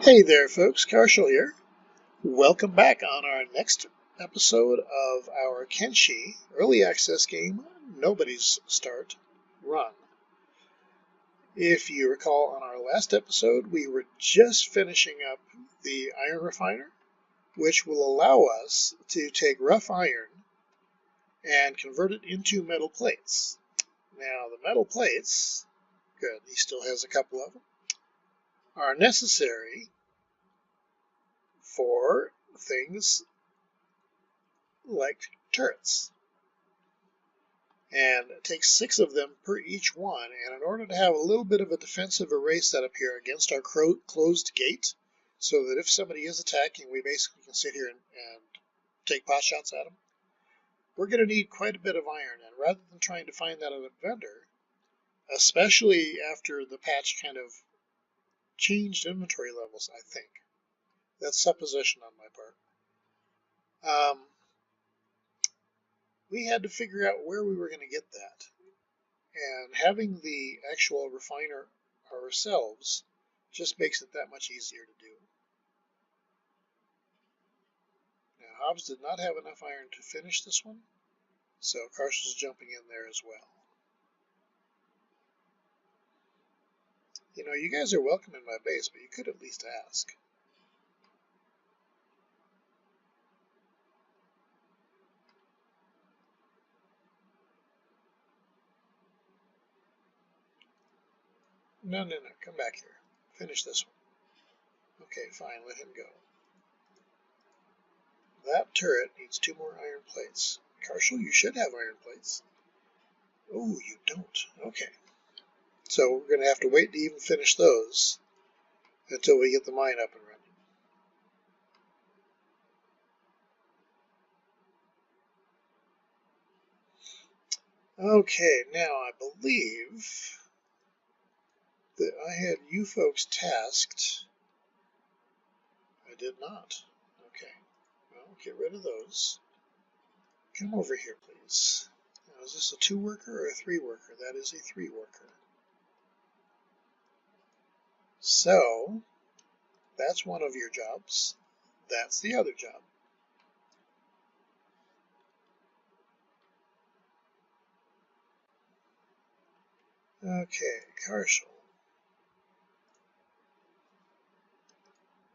Hey there, folks. Karshel here. Welcome back on our next episode of our Kenshi early access game, Nobodies Start Run. If you recall, on our last episode, we were just finishing up the iron refiner, which will allow us to take rough iron and convert it into metal plates. Now, the metal plates, good, he still has a couple of them, are necessary for things like turrets. And it takes 6 of them per each one, and in order to have a little bit of a defensive array set up here against our closed gate, so that if somebody is attacking, we basically can sit here and take pot shots at them, we're going to need quite a bit of iron. And rather than trying to find that at a vendor, especially after the patch kind of changed inventory levels, I think. That's supposition on my part. We had to figure out where we were going to get that. And having the actual refiner ourselves just makes it that much easier to do. Now, Hobbs did not have enough iron to finish this one, so Karshel's jumping in there as well. You know, you guys are welcome in my base, but you could at least ask. No, come back here. Finish this one. Okay, fine, let him go. That turret needs 2 more iron plates. Karshel, you should have iron plates. Oh, you don't. Okay. So we're going to have to wait to even finish those until we get the mine up and running. Okay, now I believe that I had you folks tasked. I did not. Okay. Well, get rid of those. Come over here, please. Now, is this a 2-worker or a 3-worker? That is a 3-worker. So, that's one of your jobs. That's the other job. Okay, Karshel.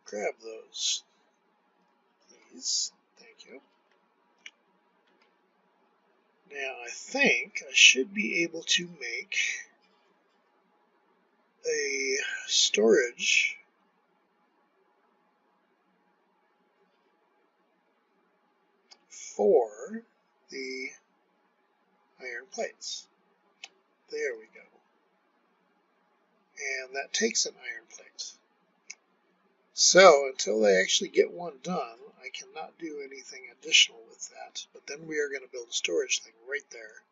Grab those, please. Thank you. Now, I think I should be able to make a storage for the iron plates. There we go. And that takes an iron plate. So, until they actually get one done, I cannot do anything additional with that. But then we are going to build a storage thing right there.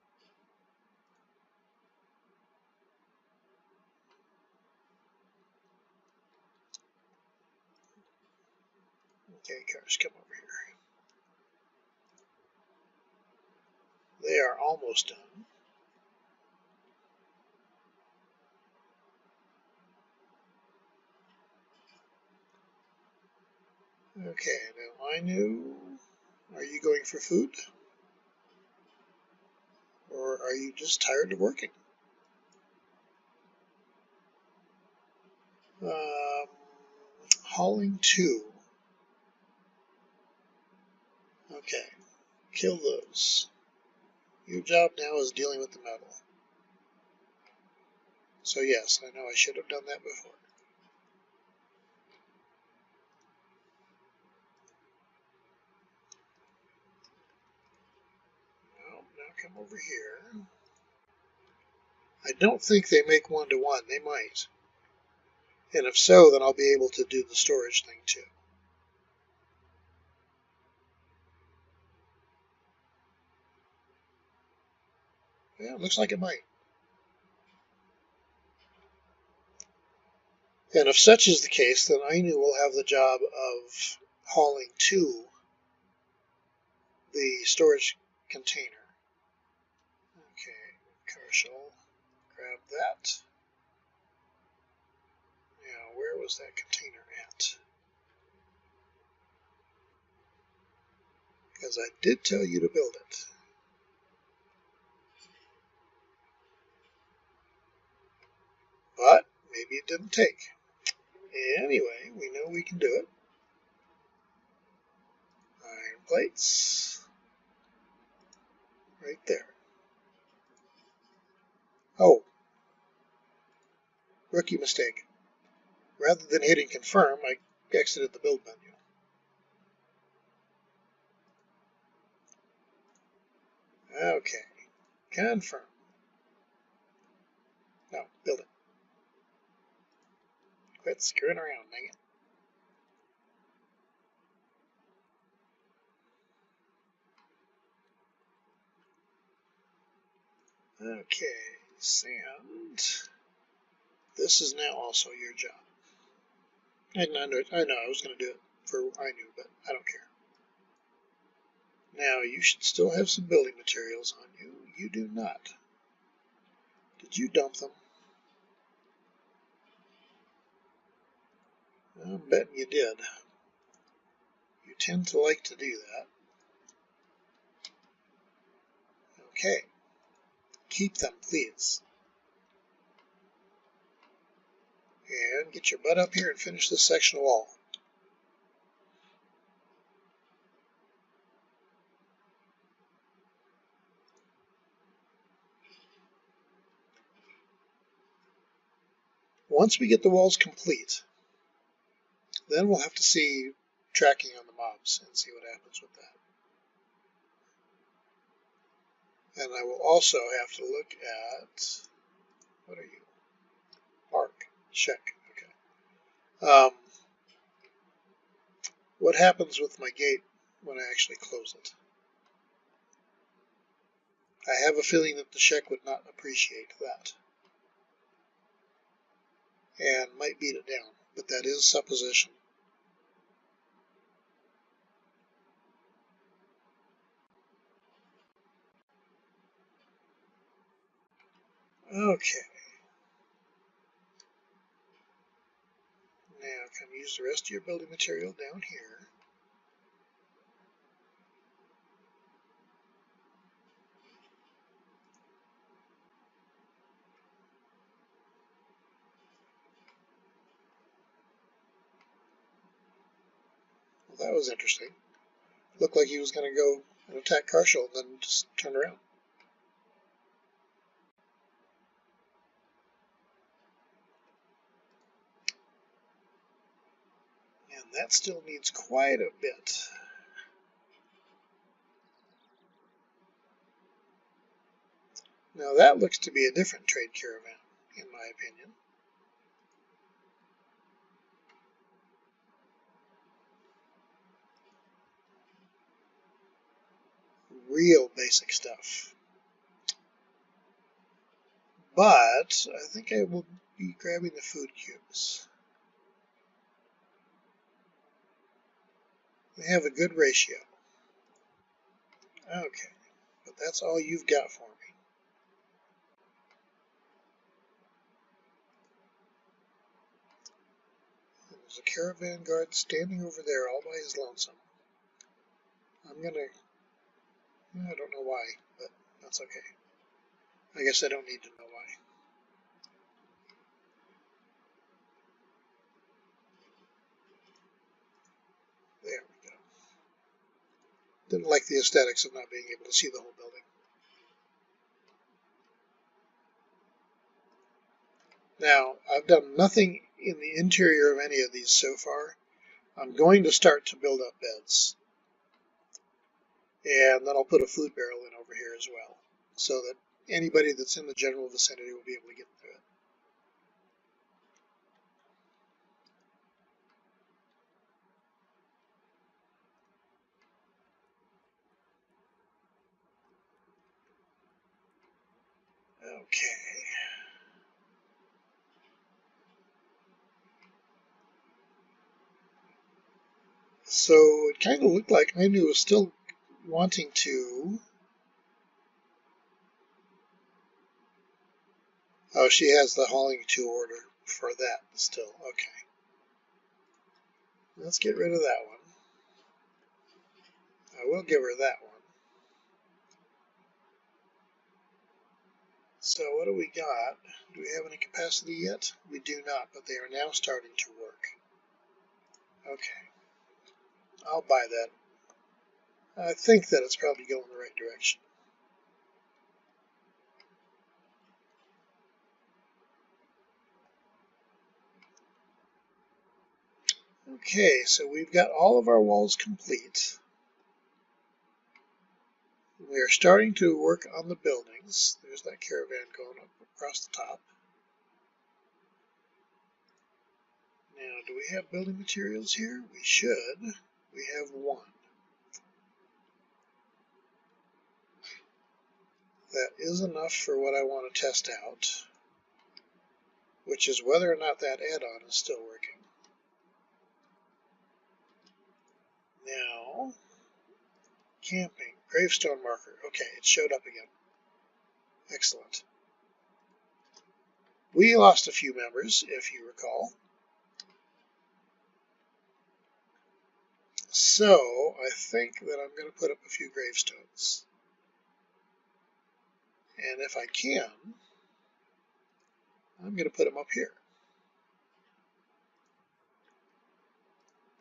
Okay, cars, come over here. They are almost done. Okay, now I knew. Are you going for food? Or are you just tired of working? Hauling 2. Okay, kill those. Your job now is dealing with the metal. So yes, I know I should have done that before. Now come over here. I don't think they make 1-to-1. They might. And if so, then I'll be able to do the storage thing too. Yeah, it looks like it might. And if such is the case, then Ainu will have the job of hauling to the storage container. Okay, Karshel, grab that. Now, where was that container at? because I did tell you to build it. But maybe it didn't take. Anyway, we know we can do it. Iron plates. Right there. Oh. Rookie mistake. Rather than hitting confirm, I exited the build menu. Okay. Confirm. No, build it. Quit screwing around, dang it. Okay, sand. This is now also your job. I know I was going to do it for I knew, but I don't care. Now, you should still have some building materials on you. You do not. Did you dump them? I'm betting you did. You tend to like to do that. Okay. Keep them, please. And get your butt up here and finish this section wall. Once we get the walls complete, then we'll have to see tracking on the mobs and see what happens with that. And I will also have to look at, what are you? Park. Check. Okay. What happens with my gate when I actually close it? I have a feeling that the Shek would not appreciate that. And might beat it down, but that is supposition. Okay. Now come use the rest of your building material down here. Well, that was interesting. Looked like he was going to go and attack Karshel, then just turn around. And that still needs quite a bit. Now that looks to be a different trade caravan, in my opinion. Real basic stuff. But I think I will be grabbing the food cubes. They have a good ratio. Okay, but that's all you've got for me. And there's a caravan guard standing over there all by his lonesome. I'm gonna... I don't know why, but that's okay. I guess I don't need to know why. There we go. Didn't like the aesthetics of not being able to see the whole building. Now, I've done nothing in the interior of any of these so far. I'm going to start to build up beds. And then I'll put a food barrel in over here as well, so that anybody that's in the general vicinity will be able to get through it. Okay. So it kind of looked like Ainu was still wanting to... Oh, she has the hauling to order for that still. Okay. Let's get rid of that one. I will give her that one. So what do we got? Do we have any capacity yet? We do not, but they are now starting to work. Okay. I'll buy that. I think that it's probably going the right direction. Okay, so we've got all of our walls complete. We are starting to work on the buildings. There's that caravan going up across the top. Now, do we have building materials here? We should. We have one. That is enough for what I want to test out, which is whether or not that add-on is still working. Now, camping, gravestone marker. Okay, it showed up again. Excellent. We lost a few members, if you recall. So, I think that I'm going to put up a few gravestones. And if I can, I'm going to put them up here.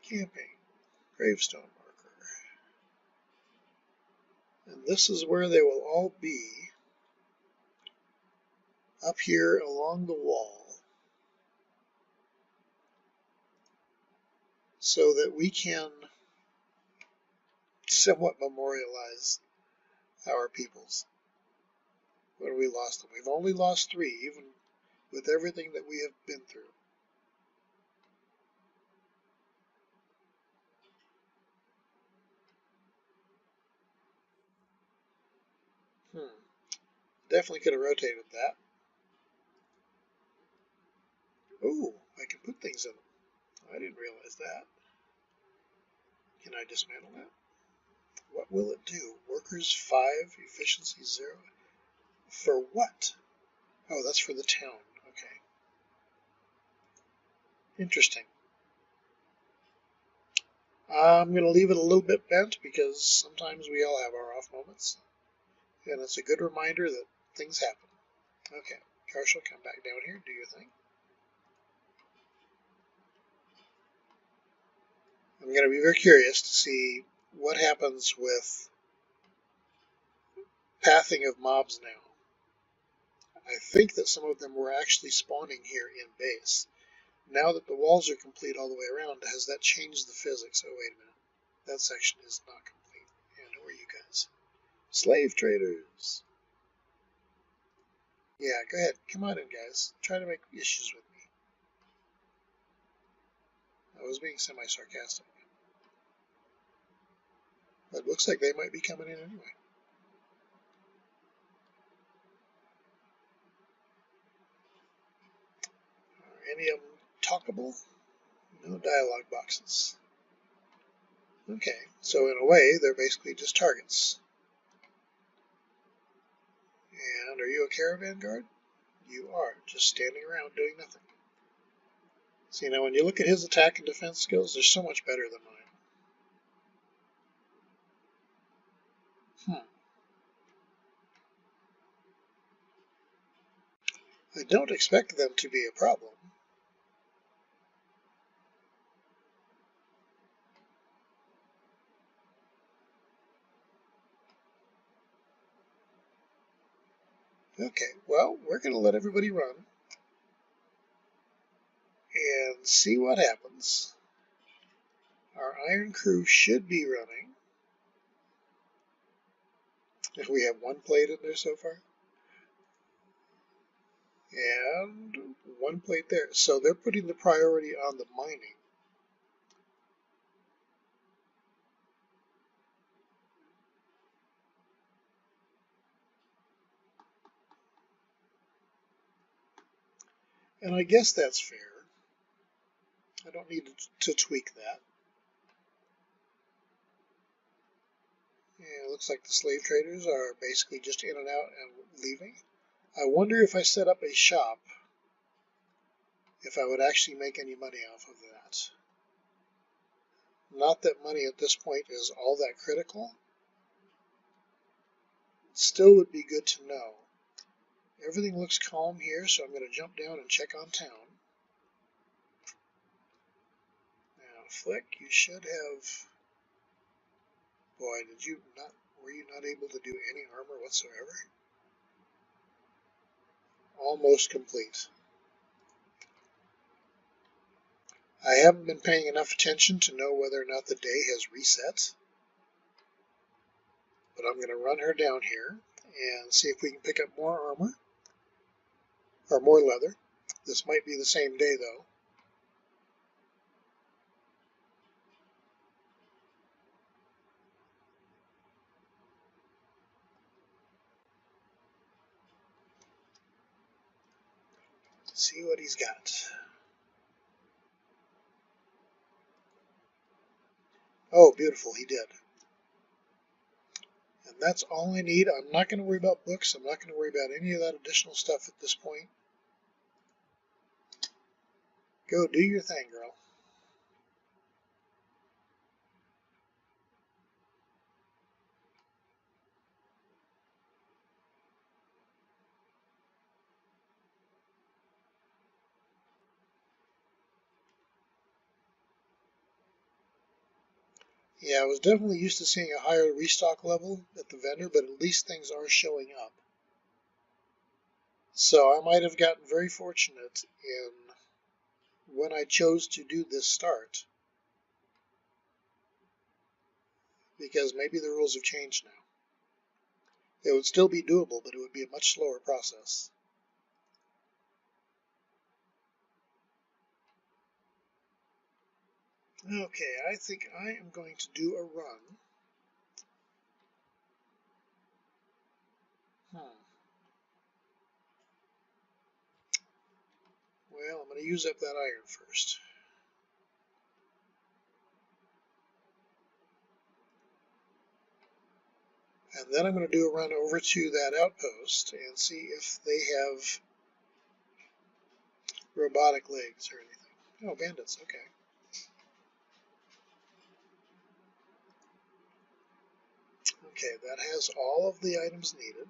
Camping, gravestone marker. And this is where they will all be, up here along the wall, so that we can somewhat memorialize our peoples when we lost them. We've only lost 3, even with everything that we have been through. Definitely could have rotated that. Oh, I can put things in them. I didn't realize that. Can I dismantle that? What will it do? Workers 5, efficiency 0. For what? Oh, that's for the town. Okay. Interesting. I'm going to leave it a little bit bent because sometimes we all have our off moments. And it's a good reminder that things happen. Okay, Karshel, come back down here, do your thing. I'm going to be very curious to see what happens with pathing of mobs now. I think that some of them were actually spawning here in base. Now that the walls are complete all the way around, has that changed the physics? Oh, wait a minute. That section is not complete. And who are you guys? Slave traders. Yeah, go ahead. Come on in, guys. Try to make issues with me. I was being semi-sarcastic. But it looks like they might be coming in anyway. Are any of them talkable? No dialogue boxes. Okay, so in a way, they're basically just targets. And are you a caravan guard? You are, just standing around doing nothing. See, now when you look at his attack and defense skills, they're so much better than mine. I don't expect them to be a problem. Okay, well, we're going to let everybody run and see what happens. Our Iron Crew should be running. If we have one plate in there so far. And one plate there. So they're putting the priority on the mining. And I guess that's fair. I don't need to tweak that. Yeah, it looks like the slave traders are basically just in and out and leaving. I wonder if I set up a shop, if I would actually make any money off of that. Not that money at this point is all that critical. It still would be good to know. Everything looks calm here, so I'm going to jump down and check on town. Now, Flick, you should have... Boy, were you not able to do any armor whatsoever? Almost complete. I haven't been paying enough attention to know whether or not the day has reset. But I'm going to run her down here and see if we can pick up more armor. Or more leather. This might be the same day, though. See what he's got. Oh, beautiful, he did. And that's all I need. I'm not going to worry about books. I'm not going to worry about any of that additional stuff at this point. Go do your thing, girl. Yeah, I was definitely used to seeing a higher restock level at the vendor, but at least things are showing up. So I might have gotten very fortunate in when I chose to do this start, because maybe the rules have changed now. It would still be doable, but it would be a much slower process. Okay, I think I am going to do a run. Well, I'm going to use up that iron first. And then I'm going to do a run over to that outpost and see if they have robotic legs or anything. Oh, bandits, okay. Okay, that has all of the items needed.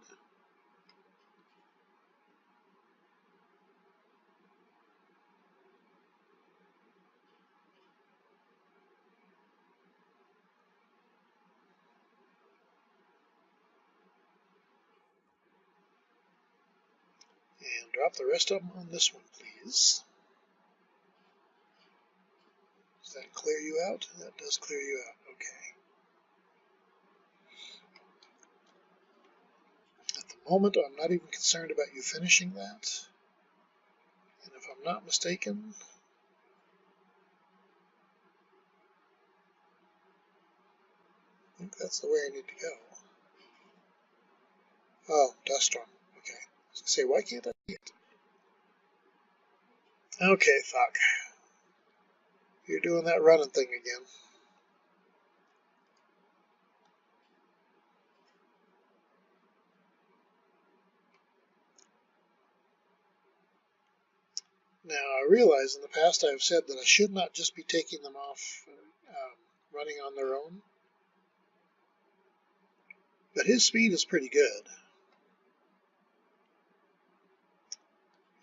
And drop the rest of them on this one, please. Does that clear you out? That does clear you out, okay. At the moment, I'm not even concerned about you finishing that. And if I'm not mistaken, I think that's the way I need to go. Oh, dust storm. Okay. I was going to say, why can't I see it? Okay, Thoke. You're doing that running thing again. Now, I realize in the past I've said that I should not just be taking them off running on their own. But his speed is pretty good.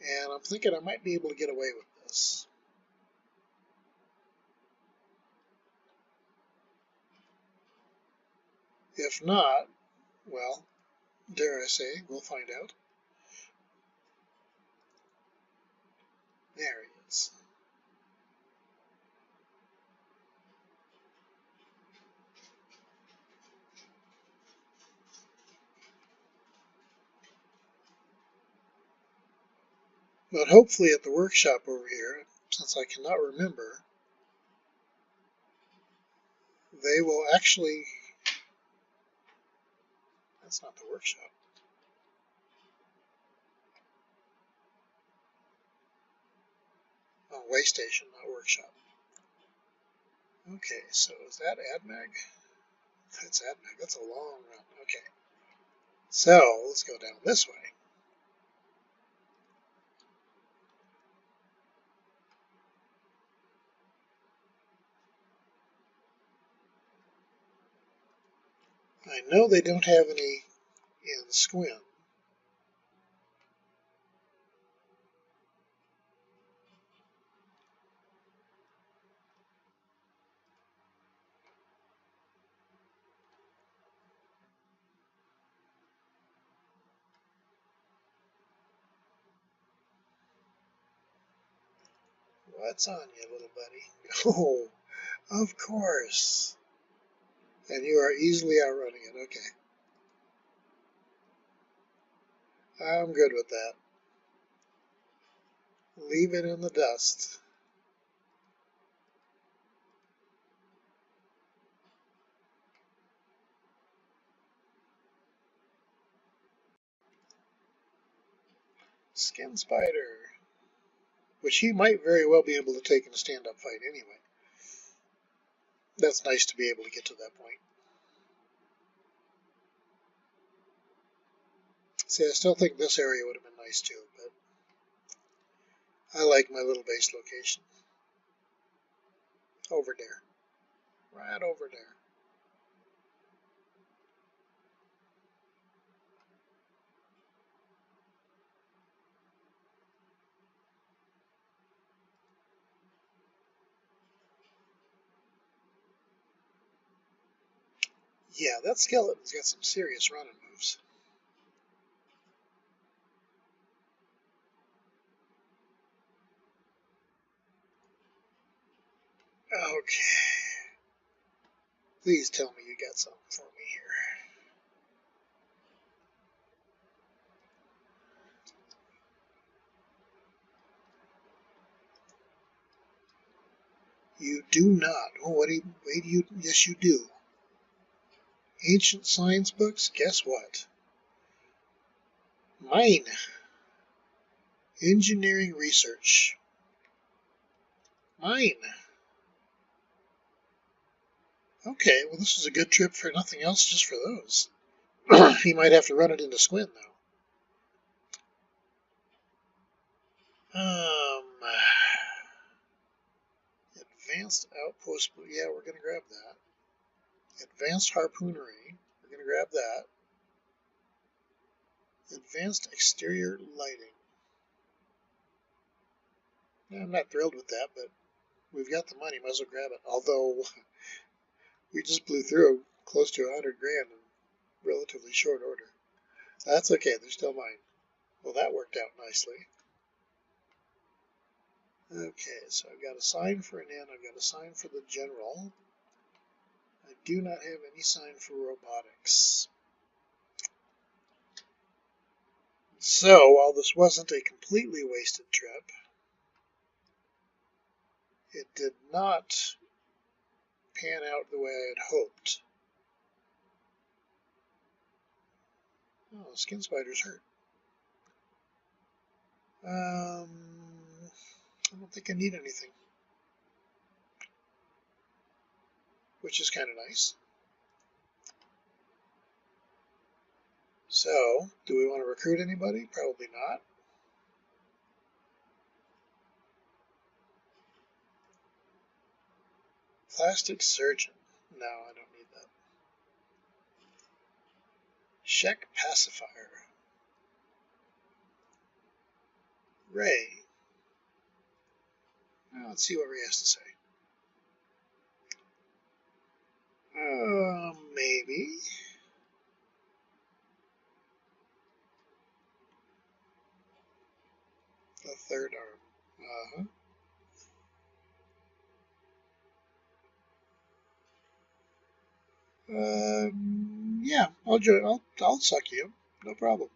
And I'm thinking I might be able to get away with this. If not, well, dare I say, we'll find out. There he is. But hopefully at the workshop over here, since I cannot remember, they will actually... That's not the workshop. Oh, way station, not workshop. Okay, so is that AdMag? That's AdMag. That's a long run. Okay. So, let's go down this way. I know they don't have any in Squin. What's on you, little buddy? Oh, of course. And you are easily outrunning it. Okay. I'm good with that. Leave it in the dust. Skin Spider. Which he might very well be able to take in a stand-up fight anyway. That's nice to be able to get to that point. See, I still think this area would have been nice too, but I like my little base location. Over there. Right over there. Yeah, that skeleton's got some serious running moves. Okay. Please tell me you got something for me here. You do not. Oh, what do you? Yes, you do. Ancient science books? Guess what? Mine. Engineering research. Mine. Okay, well, this is a good trip for nothing else, just for those. He might have to run it into Squin, though. Advanced outpost. Yeah, we're going to grab that. Advanced harpoonery. We're going to grab that. Advanced exterior lighting. Yeah, I'm not thrilled with that, but we've got the money. Might as well grab it. Although we just blew through close to 100 grand in relatively short order. That's okay. They're still mine. Well, that worked out nicely. Okay, so I've got a sign for an inn. I've got a sign for the general. I do not have any sign for robotics. So, while this wasn't a completely wasted trip, it did not pan out the way I had hoped. Oh, Skin Spider's hurt. I don't think I need anything, which is kind of nice. So, do we want to recruit anybody? Probably not. Plastic surgeon. No, I don't need that. Check pacifier. Ray. Well, let's see what Ray has to say. Maybe. The third arm. Yeah, I'll join. I'll suck you. No problem.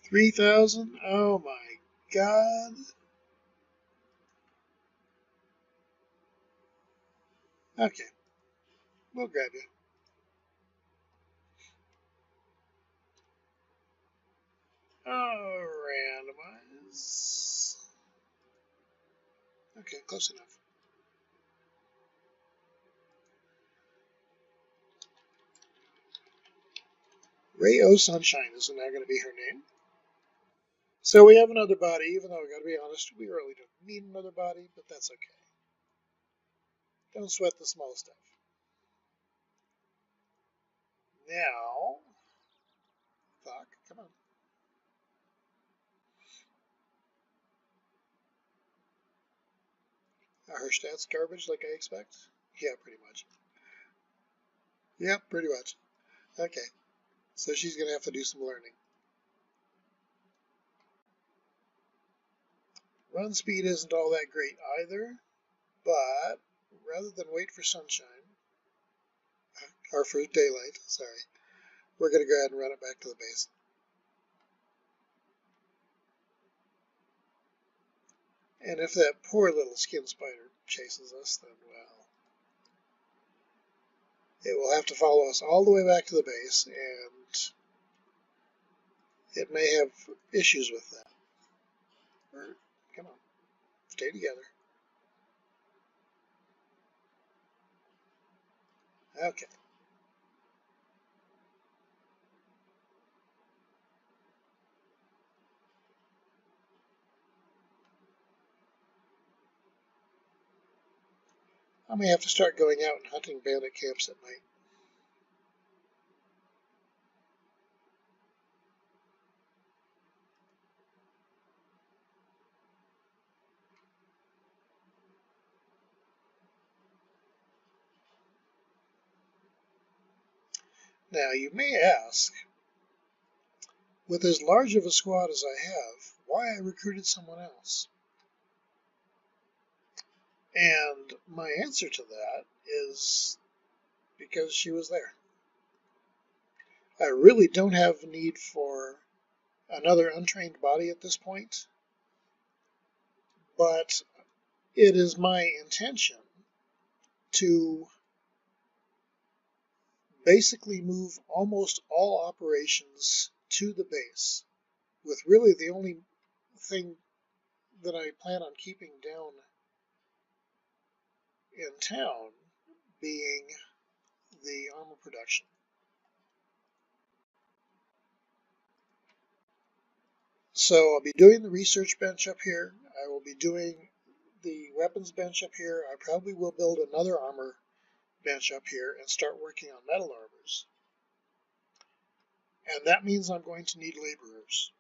3,000? Oh my god. Okay, we'll grab you. Oh, randomize. Okay, close enough. Ray O Sunshine is now going to be her name. So we have another body, even though I got to be honest, we really don't need another body, but that's okay. Don't sweat the small stuff. Now, Thoke, come on. Are her stats garbage like I expect? Yeah, pretty much. Yeah, pretty much. Okay, so she's going to have to do some learning. Run speed isn't all that great either, but rather than wait for sunshine, or for daylight, sorry, we're going to go ahead and run it back to the base. And if that poor little skin spider chases us, then, well, it will have to follow us all the way back to the base, and it may have issues with that. Come on, stay together. Okay. I may have to start going out and hunting bandit camps at night. Now, you may ask, with as large of a squad as I have, why I recruited someone else? And my answer to that is because she was there. I really don't have a need for another untrained body at this point, but it is my intention to basically move almost all operations to the base, with really the only thing that I plan on keeping down in town being the armor production. So I'll be doing the research bench up here. I will be doing the weapons bench up here. I probably will build another armor bench up here and start working on metal armors. And that means I'm going to need laborers.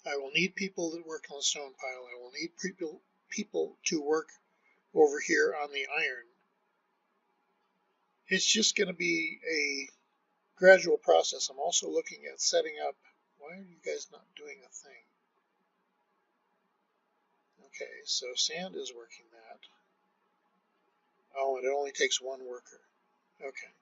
I will need people that work on the stone pile. I will need people to work over here on the iron. It's just going to be a gradual process. I'm also looking at setting up. Why are you guys not doing a thing? Okay, so sand is working that. Oh, and it only takes one worker. Okay.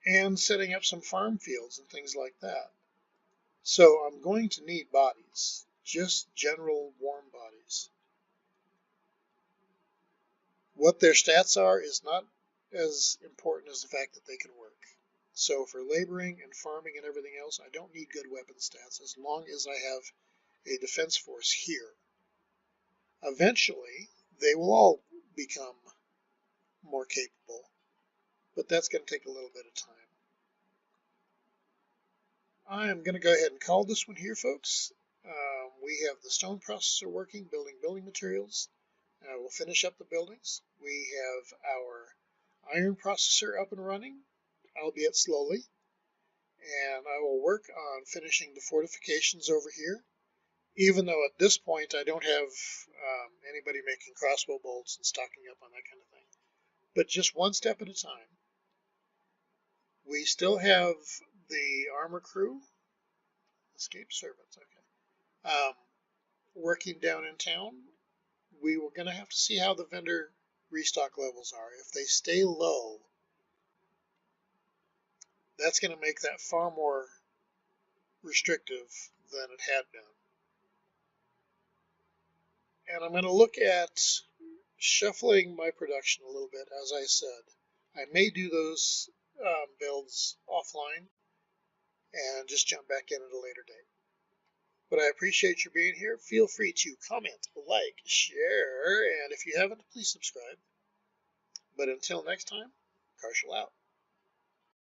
And setting up some farm fields and things like that. So I'm going to need bodies, just general warm bodies. What their stats are is not as important as the fact that they can work. So for laboring and farming and everything else, I don't need good weapon stats as long as I have a defense force here. Eventually, they will all become more capable, but that's going to take a little bit of time. I am going to go ahead and call this one here, folks. We have the stone processor working, building building materials. We'll finish up the buildings. We have our iron processor up and running, albeit slowly. And I will work on finishing the fortifications over here, even though at this point I don't have anybody making crossbow bolts and stocking up on that kind of thing. But just one step at a time. We still have the armor crew, escape servants, okay, working down in town. We were going to have to see how the vendor restock levels are. If they stay low, that's going to make that far more restrictive than it had been. And I'm going to look at shuffling my production a little bit, as I said. I may do those builds offline and just jump back in at a later date. But I appreciate you being here. Feel free to comment, like, share, and if you haven't, please subscribe. But until next time, Karshel out.